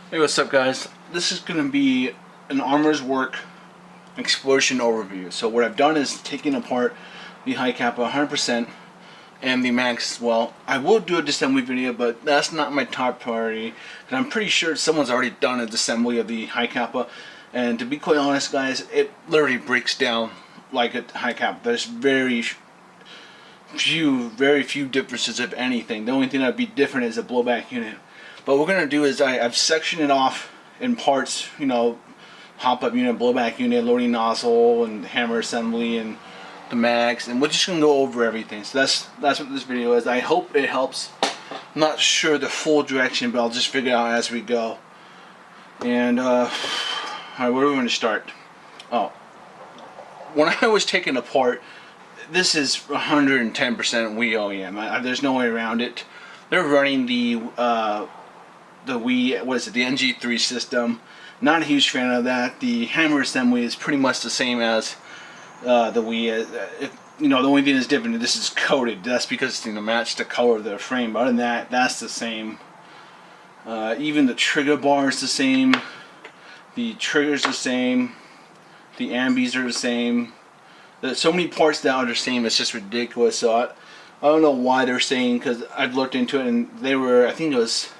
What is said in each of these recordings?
Hey, what's up guys? This is going to be an Armor's Work explosion overview. So what I've done is taken apart the Hi-Capa 100% and the mags as well. I will do a disassembly video, but that's not my top priority. And I'm pretty sure someone's already done a disassembly of the Hi-Capa. And to be quite honest guys, it literally breaks down like a Hi-Capa. There's very few differences, if anything. The only thing that would be different is a blowback unit. But what we're going to do is I've sectioned it off in parts, you know, hop-up unit, blowback unit, loading nozzle, and hammer assembly, and the mags, and we're just going to go over everything. So that's what this video is. I hope it helps. I'm not sure the full direction, but I'll just figure it out as we go. And, alright, where are we going to start? Oh, when I was taken apart, this is 110% Wii OEM. There's no way around it. They're running the Wii, what is it, the NG3 system. Not a huge fan of that. The hammer assembly is pretty much the same as the Wii. You know, the only thing that's different, this is coated. That's because it's, you know, matched the color of the frame. But other than that, that's the same. Even the trigger bar is the same. The trigger's the same. The ambies are the same. There's so many parts that are the same. It's just ridiculous. So I don't know why they're saying, because I've looked into it and they were, I think it was,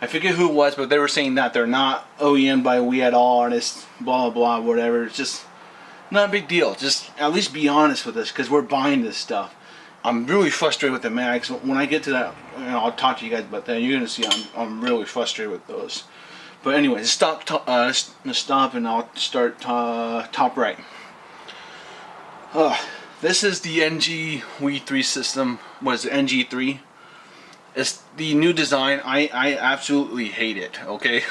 I forget who it was, but they were saying that they're not OEM by Wii at all, and it's blah blah whatever. It's just not a big deal. Just at least be honest with us, because we're buying this stuff. I'm really frustrated with the mags. When I get to that, you know, I'll talk to you guys about that. You're gonna see I'm really frustrated with those. But anyways, stop and I'll start top right. This is the NG Wii 3 system. What is it, NG3? It's the new design. I absolutely hate it, okay?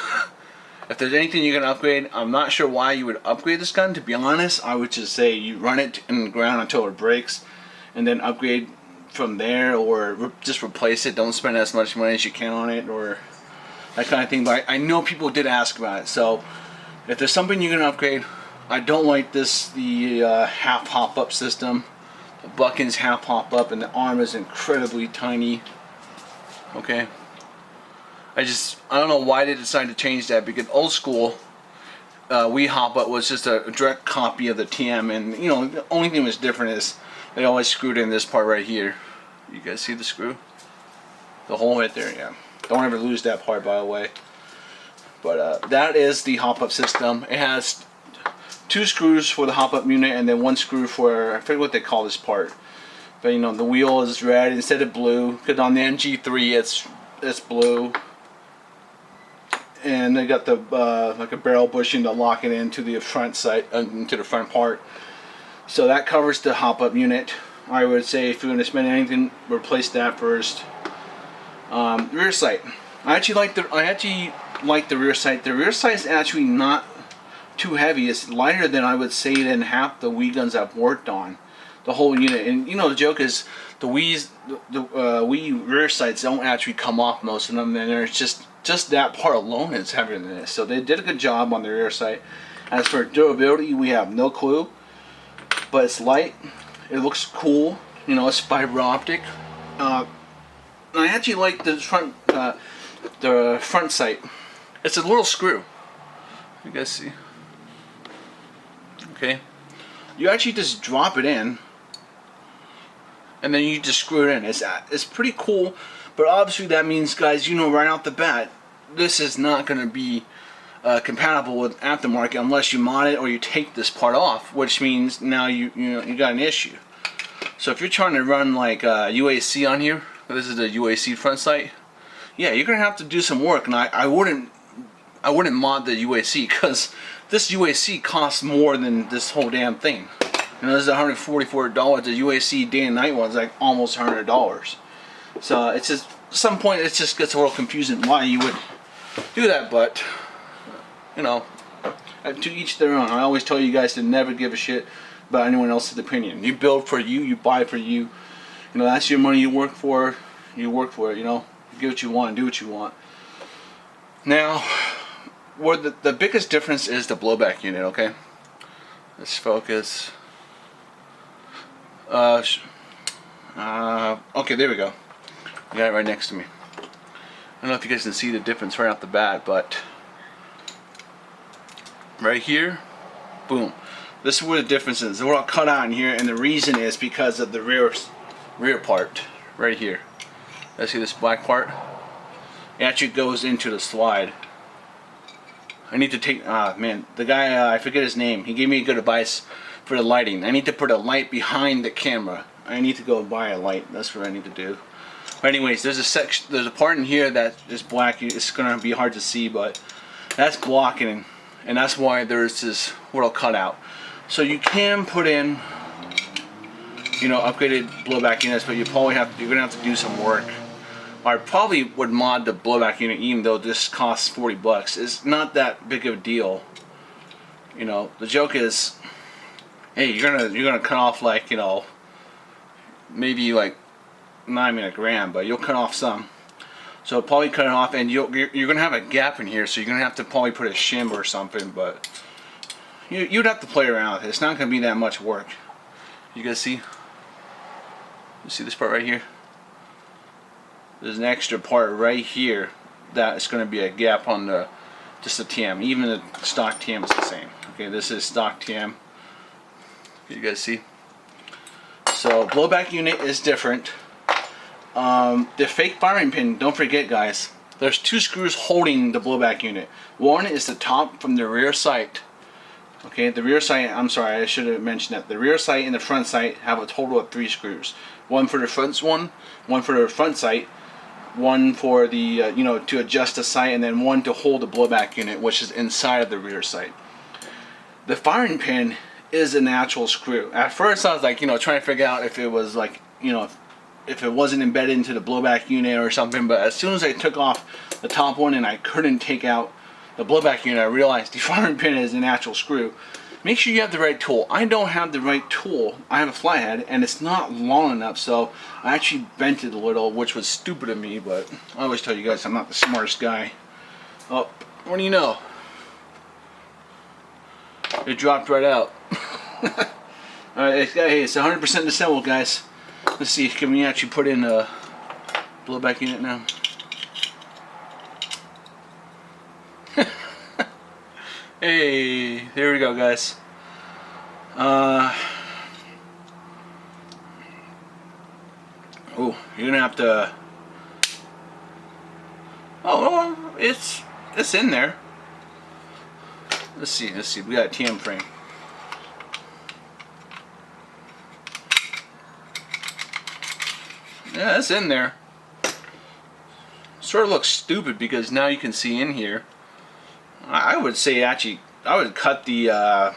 If there's anything you're going to upgrade, I'm not sure why you would upgrade this gun. To be honest, I would just say you run it in the ground until it breaks, and then upgrade from there, or just replace it. Don't spend as much money as you can on it, or that kind of thing. But I know people did ask about it, so if there's something you're going to upgrade, I don't like the half hop-up system. The buttons half hop-up, and the arm is incredibly tiny. Okay, I don't know why they decided to change that, because old school Wii hop-up was just a direct copy of the TM, and you know, the only thing that was different is they always screwed in this part right here. You guys see the screw? The hole right there, yeah. Don't ever lose that part, by the way. But that is the hop-up system. It has 2 screws for the hop-up unit, and then 1 screw for, I forget what they call this part. But you know, the wheel is red instead of blue, because on the NG3 it's blue. And they got the like a barrel bushing to lock it into the front side, into the front part. So that covers the hop-up unit. I would say if you're going to spend anything, replace that first. Rear sight. I actually like the rear sight. The rear sight is actually not too heavy. It's lighter than I would say than half the Wii guns I've worked on. The whole unit. And you know, the joke is the Wii rear sights don't actually come off, most of them, and there's just that part alone is heavier than this. So they did a good job on the rear sight. As for durability, we have no clue, but it's light. It looks cool. You know, it's fiber optic. I actually like the front sight. It's a little screw. You guys see? Okay. You actually just drop it in, and then you just screw it in. It's pretty cool, but obviously that means, guys, you know right off the bat, this is not going to be compatible with aftermarket unless you mod it or you take this part off, which means now you got an issue. So if you're trying to run like UAC on here, this is the UAC front sight, yeah, you're gonna have to do some work, and I wouldn't mod the UAC, because this UAC costs more than this whole damn thing. You know, this is $144. The UAC day and night one's like almost $100. So it's just, at some point it just gets a little confusing why you would do that, but you know, to each their own. I always tell you guys to never give a shit about anyone else's opinion. You build for you, you buy for you. You know, that's your money you work for. You work for it, you know. Get what you want, do what you want. Now, where the biggest difference is the blowback unit, okay? Let's focus. Okay, there we go. I got it right next to me. I don't know if you guys can see the difference right off the bat, but right here, boom. This is where the difference is. We're all cut out in here, and the reason is because of the rear part right here. Let's see this black part. It actually goes into the slide. I need to take, man, the guy, I forget his name, he gave me good advice for the lighting. I need to put a light behind the camera. I need to go buy a light. That's what I need to do. But anyways, there's a part in here that is black. It's gonna be hard to see, but that's blocking, and that's why there's this little cutout. So you can put in, you know, upgraded blowback units, but you're gonna have to do some work. I probably would mod the blowback unit, even though this costs 40 bucks. It's not that big of a deal. You know, the joke is, hey, you're gonna cut off, like, you know, maybe like not even a gram, but you'll cut off some. So probably cut it off, and you're gonna have a gap in here, so you're gonna have to probably put a shim or something. But you'd have to play around with it. It's not gonna be that much work. You guys see? You see this part right here? There's an extra part right here that is going to be a gap on the just the TM. Even the stock TM is the same. Okay, this is stock TM. You guys see? So blowback unit is different. The fake firing pin, don't forget, guys, there's two screws holding the blowback unit. One is the top from the rear sight. Okay, the rear sight, I'm sorry, I should have mentioned that. The rear sight and the front sight have a total of 3 screws. One for the front one for the front sight, one for the, you know, to adjust the sight, and then one to hold the blowback unit, which is inside of the rear sight. The firing pin is an actual screw. At first I was like, you know, trying to figure out if it was like, you know, if it wasn't embedded into the blowback unit or something, but as soon as I took off the top one and I couldn't take out the blowback unit, I realized the firing pin is an actual screw. Make sure you have the right tool. I don't have the right tool. I have a flathead and it's not long enough, so I actually bent it a little, which was stupid of me, but I always tell you guys I'm not the smartest guy. Oh, what do you know? It dropped right out. Alright, hey, it's 100% assembled, guys. Let's see, can we actually put in a blowback unit now? Hey, there we go, guys. Oh, you're gonna have to. Oh, it's in there. Let's see. We got a TM frame. Yeah, it's in there. Sort of looks stupid because now you can see in here. I would say actually, I would cut the,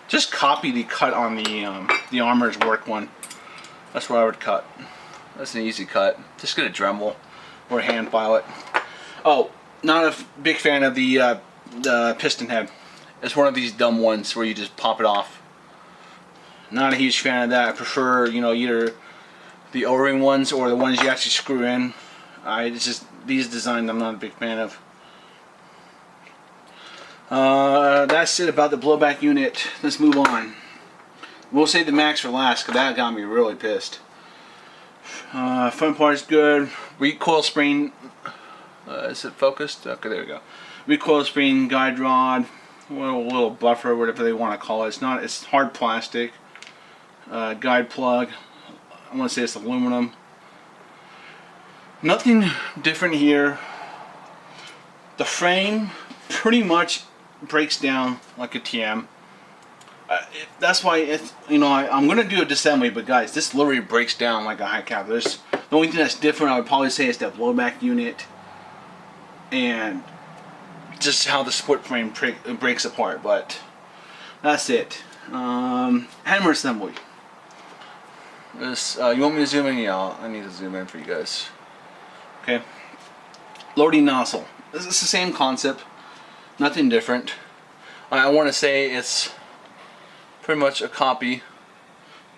just copy the cut on the Armor's Work one. That's what I would cut. That's an easy cut. Just get a Dremel or hand file it. Oh, not a big fan of the piston head. It's one of these dumb ones where you just pop it off. Not a huge fan of that. I prefer, you know, either the O-ring ones or the ones you actually screw in. It's just these designs I'm not a big fan of. That's it about the blowback unit. Let's move on. We'll save the max for last because that got me really pissed. Front part's good. Recoil spring. Is it focused? Okay, there we go. Recoil spring, guide rod, little buffer, whatever they want to call it. It's hard plastic. Guide plug. I want to say it's aluminum. Nothing different here. The frame pretty much breaks down like a TM. That's why it's, you know, I'm gonna do a disassembly, but guys, this literally breaks down like a Hi-Capa. The only thing that's different, I would probably say, is the blowback unit and just how the split frame breaks apart. But that's it. Hammer assembly. This, you want me to zoom in? Yeah, I need to zoom in for you guys. Okay. Loading nozzle. This is the same concept. Nothing different. I want to say it's pretty much a copy,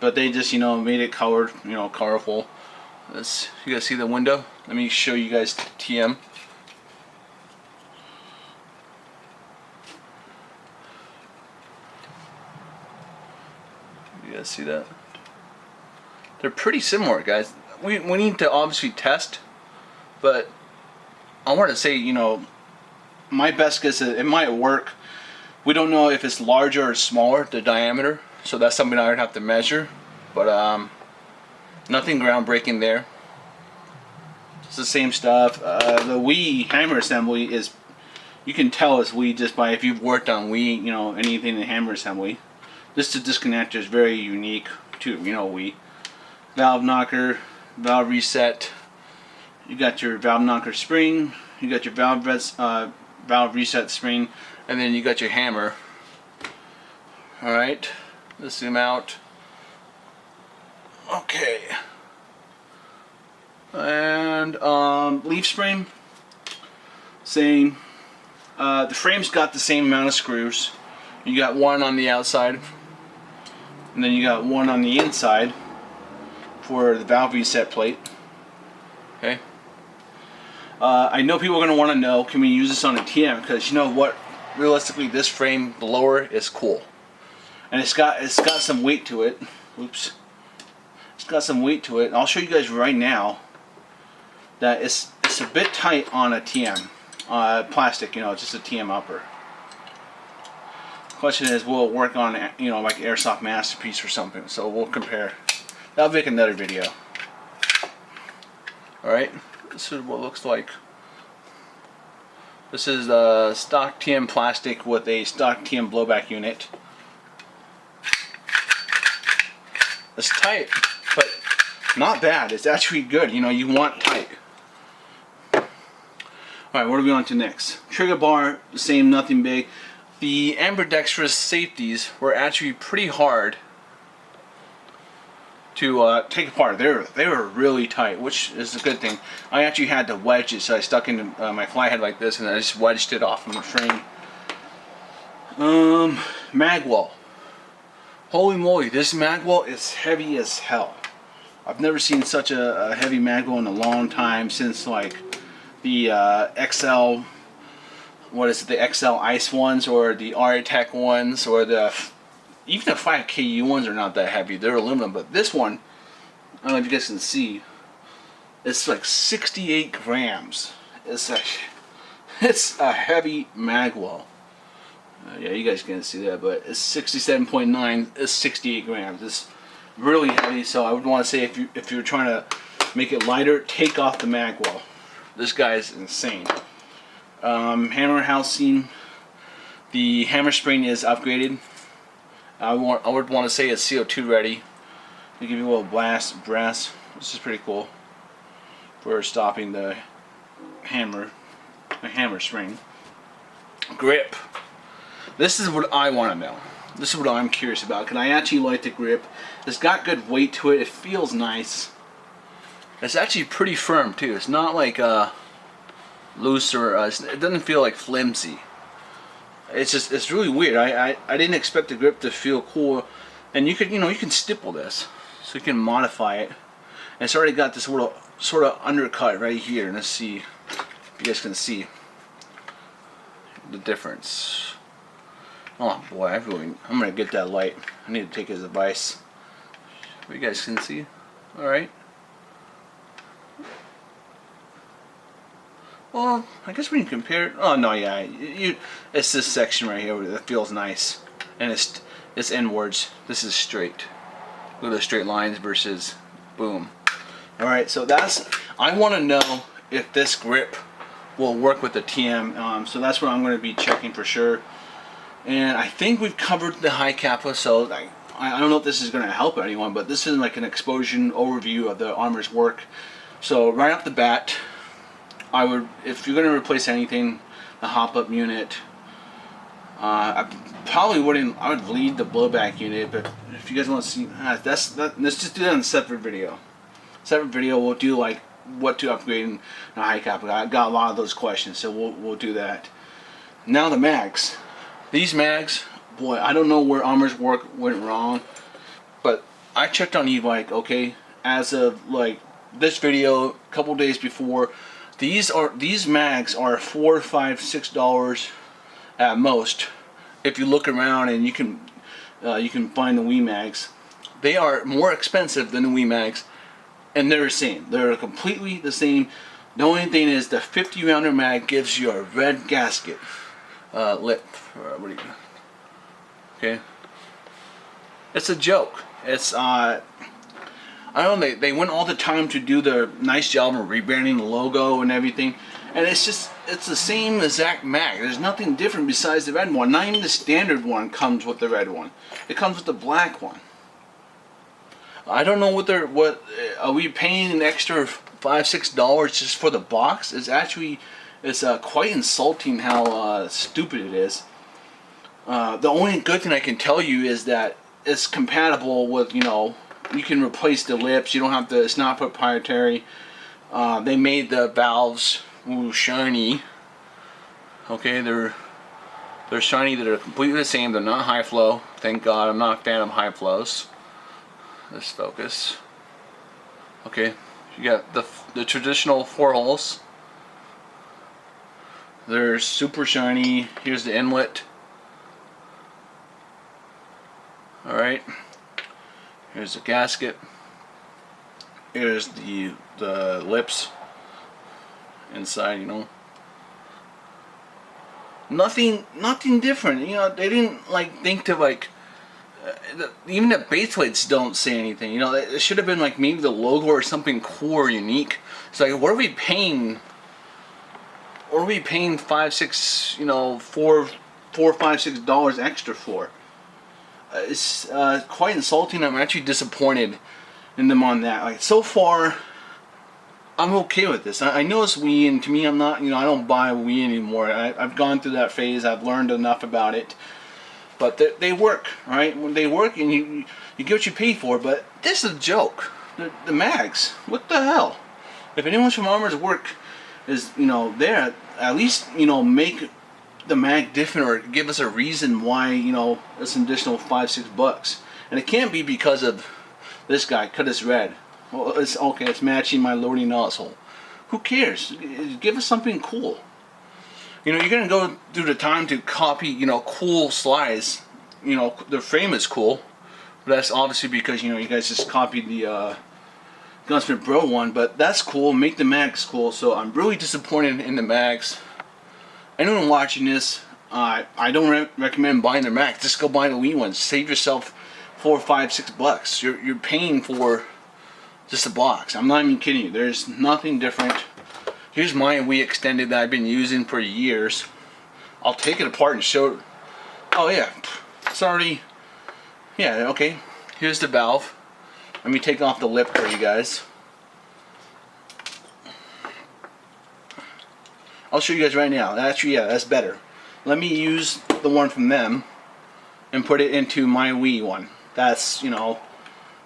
but they just, you know, made it colored, you know, colorful. You guys see the window? Let me show you guys TM. You guys see that? They're pretty similar, guys. We need to obviously test, but I want to say, you know, my best guess is it might work We don't know if it's larger or smaller, the diameter, so that's something I would have to measure. But nothing groundbreaking there. It's the same stuff. The Wii hammer assembly is, you can tell it's Wii just by if you've worked on Wii, you know, anything in hammer assembly. This disconnector is very unique to, you know, Wii. Valve knocker, valve reset. You got your valve knocker spring. You got your valve reset spring, and then you got your hammer. All right, let's zoom out. Okay. And leaf spring, same. The frame's got the same amount of screws. You got one on the outside, and then you got one on the inside for the valve reset plate. Okay. I know people are going to want to know, can we use this on a TM? Because you know what, realistically, this frame blower is cool, and it's got some weight to it. Oops. It's got some weight to it. And I'll show you guys right now that it's a bit tight on a TM plastic. You know, just a TM upper. Question is, will it work on, you know, like Airsoft Masterpiece or something? So we'll compare. That'll make another video. All right. This is what it looks like. This is stock TM plastic with a stock TM blowback unit. It's tight, but not bad. It's actually good. You know, you want tight. Alright, what are we on to next? Trigger bar, the same, nothing big. The ambidextrous safeties were actually pretty hard to take apart. They were really tight, which is a good thing. I actually had to wedge it, so I stuck into my fly head like this, and I just wedged it off from the frame. Mag wall. Holy moly, this mag wall is heavy as hell. I've never seen such a heavy mag wall in a long time, since like the XL, what is it, the XL Ice ones, or the Aritech ones, or the even the 5KU ones are not that heavy. They're aluminum, but this one, I don't know if you guys can see, it's like 68 grams. It's a heavy mag wall. Yeah, you guys can't see that, but it's 67.9. It's 68 grams. It's really heavy. So I would want to say, if you're trying to make it lighter, take off the mag wall. This guy is insane. Hammer housing. The hammer spring is upgraded. I would want to say it's CO2 ready. They give you a little blast brass. This is pretty cool for stopping the hammer spring. Grip. This is what I want to know. This is what I'm curious about. Can I actually like the grip? It's got good weight to it. It feels nice. It's actually pretty firm too. It's not like loose, or it doesn't feel like flimsy. It's really weird. I didn't expect the grip to feel cool, and you can stipple this, so you can modify it. And it's already got this little sort of undercut right here. Let's see if you guys can see the difference. Oh boy, I'm gonna get that light. I need to take his advice. You guys can see. All right. Well, I guess when you compare it, oh no, yeah, it's this section right here that feels nice, and it's inwards. This is straight. Look at the straight lines versus boom. All right, so I want to know if this grip will work with the TM. So that's what I'm going to be checking for sure. And I think we've covered the Hi-Capa, so I don't know if this is going to help anyone, but this is like an exposure overview of the armor's work. So right off the bat, if you're going to replace anything, the hop-up unit, I probably wouldn't. I would lead the blowback unit, but if you guys want to see, let's just do that in a separate video. We'll do like what to upgrade in the Hi-Capa. I got a lot of those questions, so we'll do that. Now the mags. These mags, boy, I don't know where Armor's work went wrong, but I checked on e-bike. Okay, as of like this video, a couple days before. These mags are $4, $5, $6 at most. If you look around and you can find the Wii mags, they are more expensive than the Wii mags, and they're the same. They're completely the same. The only thing is the 50 rounder mag gives you a red gasket lip. Okay, it's a joke. It's I don't know. They went all the time to do the nice job of rebranding the logo and everything, and it's the same exact mag. There's nothing different besides the red one. Not even the standard one comes with the red one. It comes with the black one. I don't know what are we paying an extra $5-6 just for the box? It's quite insulting how stupid it is. The only good thing I can tell you is that it's compatible with, you know, you can replace the lips. You don't have to. It's not proprietary. They made the valves shiny. Okay, they're shiny. They're completely the same. They're not high flow. Thank God. I'm not a fan of high flows. Let's focus. Okay, you got the traditional 4 holes. They're super shiny. Here's the inlet. All right. Here's the gasket. Here's the lips inside. You know, nothing different. You know, they didn't like think to like. Even the base plates don't say anything. You know, it should have been like maybe the logo or something cool or unique. It's like, what are we paying? What are we paying $5-6? You know, $4, $5-6 extra for? It's quite insulting. I'm actually disappointed in them on that. Like, so far, I'm okay with this. I know it's Wii, and to me, I'm not. You know, I don't buy Wii anymore. I've gone through that phase. I've learned enough about it. But they work, right? When they work, and you get what you pay for. But this is a joke. The mags, what the hell? If anyone from Armor's work is, you know, there, at least, you know, make the mag different or give us a reason why, you know, it's an additional $5-6. And it can't be because of this guy cut his red. Well, it's okay. It's matching my loading nozzle. Who cares? Give us something cool. You know, you're gonna go through the time to copy, you know, cool slides. You know, the frame is cool, but that's obviously because, you know, you guys just copied the Gunsmith Bro one. But that's cool. Make the mags cool. So I'm really disappointed in the mags. Anyone watching this, I don't recommend buying their mags. Just go buy the Wii ones. Save yourself $4, $5, $6. You're paying for just a box. I'm not even kidding you. There's nothing different. Here's my Wii Extended that I've been using for years. I'll take it apart and show it. Oh yeah, it's already, yeah, okay. Here's the valve. Let me take off the lip for you guys. I'll show you guys right now. Actually, yeah, that's better. Let me use the one from them and put it into my Wii one. That's, you know,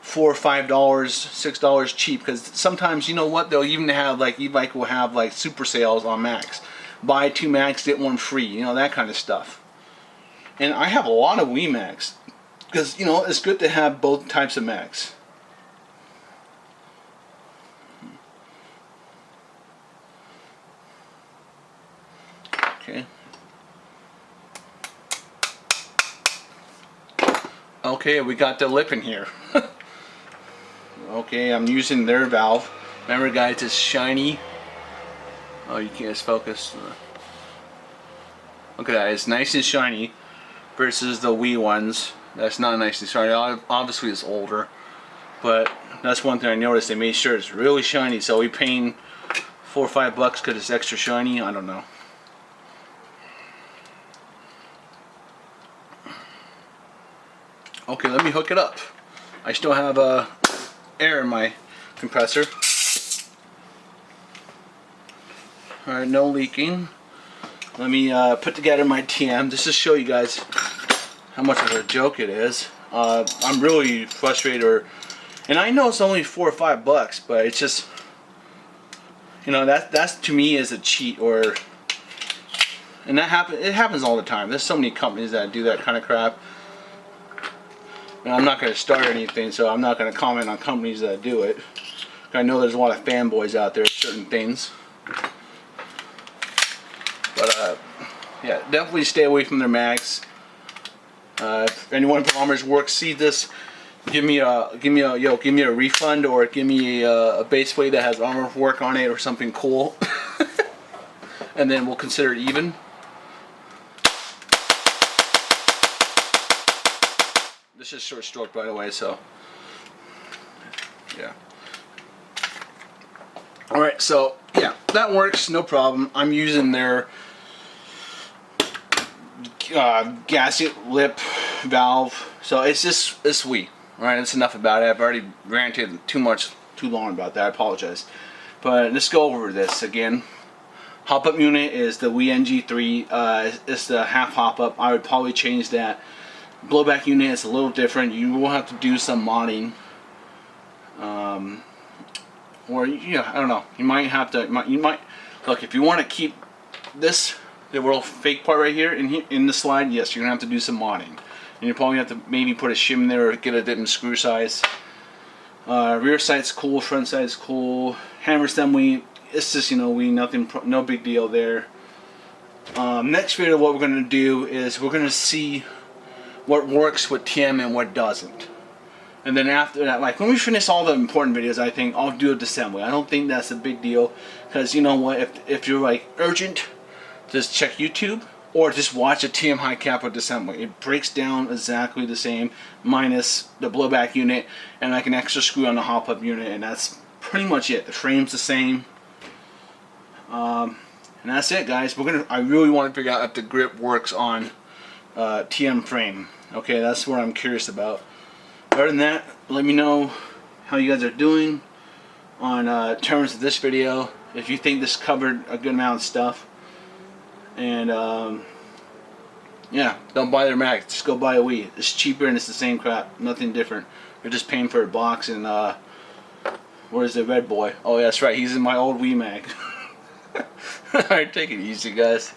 $4, $5, $6 cheap, because sometimes, you know what, they'll even have like e-bike will have like super sales on mags. Buy 2 mags, get 1 free, you know, that kind of stuff. And I have a lot of Wii mags because, you know, it's good to have both types of mags. Okay. Okay, we got the lip in here. Okay, I'm using their valve. Remember, guys, it's shiny. Oh, you can't focus. Look at that, it's nice and shiny versus the Wii ones. That's not nice and shiny. Obviously, it's older, but that's one thing I noticed. They made sure it's really shiny. So we paying $4 or $5 because it's extra shiny. I don't know. Okay, let me hook it up. I still have air in my compressor. Alright, no leaking. Let me put together my TM just to show you guys how much of a joke it is. I'm really frustrated, and I know it's only $4 or $5, but it's just, you know, that's to me is a cheat, and it happens all the time. There's so many companies that do that kind of crap. And I'm not going to start anything, so I'm not going to comment on companies that do it. I know there's a lot of fanboys out there, certain things. But yeah, definitely stay away from their mags. If anyone from Armor's Work see this, give me a refund, or give me a base plate that has Armor's Work on it or something cool, and then we'll consider it even. This is short stroke, by the way, so yeah. Alright, so yeah, that works, no problem. I'm using their gasket lip valve, so it's just, it's sweet. Alright, that's enough about it. I've already ranted too long about that. I apologize. But let's go over this again. Hop-up unit is the NG3. It's the half hop-up. I would probably change that. Blowback unit is a little different. You will have to do some modding. Or, yeah, I don't know. You might have to, you might, look, if you want to keep this, the little fake part right here in the slide, yes, you're going to have to do some modding. And you probably have to maybe put a shim there or get a different screw size. Rear side's cool, front side's cool. Hammer stem, it's just, you know, no big deal there. Next video, what we're going to do is we're going to see what works with TM and what doesn't. And then after that, like when we finish all the important videos, I think I'll do a disassembly. I don't think that's a big deal, because you know what, if you're like urgent, just check YouTube or just watch a TM Hi-Capa disassembly. It breaks down exactly the same, minus the blowback unit and like an extra screw on the hop-up unit, and that's pretty much it. The frame's the same. And that's it, guys. I really want to figure out if the grip works on TM frame. Okay, that's what I'm curious about. Other than that, let me know how you guys are doing on terms of this video. If you think this covered a good amount of stuff. And yeah, don't buy their Mac. Just go buy a Wii. It's cheaper and it's the same crap. Nothing different. You're just paying for a box and where's the red boy? Oh, yeah, that's right. He's in my old Wii Mac. Alright, take it easy, guys.